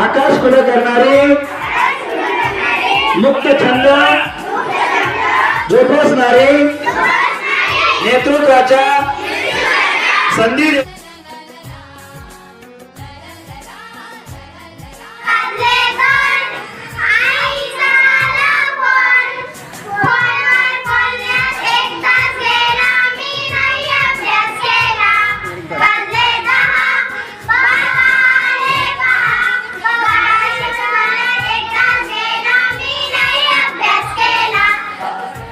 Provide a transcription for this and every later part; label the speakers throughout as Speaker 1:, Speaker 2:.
Speaker 1: आकाश खुले करणारे, मुक्त छंद जोपासणारे, नेतृत्वाच्या संधी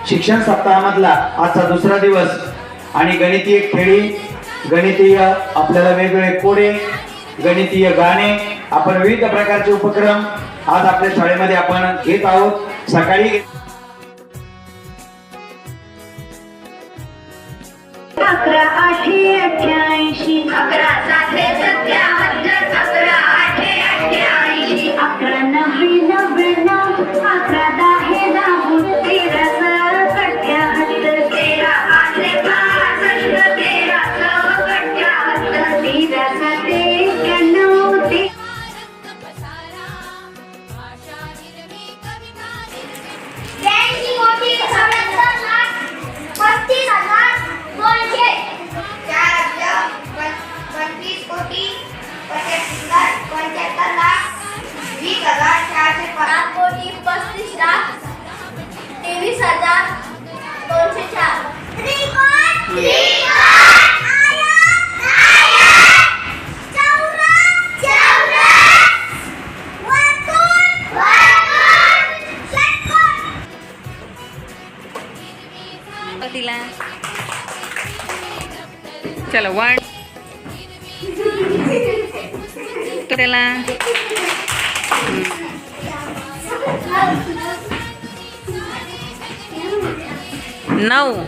Speaker 1: शिक्षण सप्ताहामधला आजचा दुसरा दिवस आणि गणितीय खेळी, गणितीय आपल्याला वेगवेगळे कोडे, गणितीय गाणे, आपण विविध प्रकारचे उपक्रम आज आपल्या शाळेमध्ये आपण घेत आहोत. सकाळी
Speaker 2: 11 8 88 11 7 77 11 8 88 11 9 99 11 10 10 13
Speaker 3: चलो 1 त्याला 9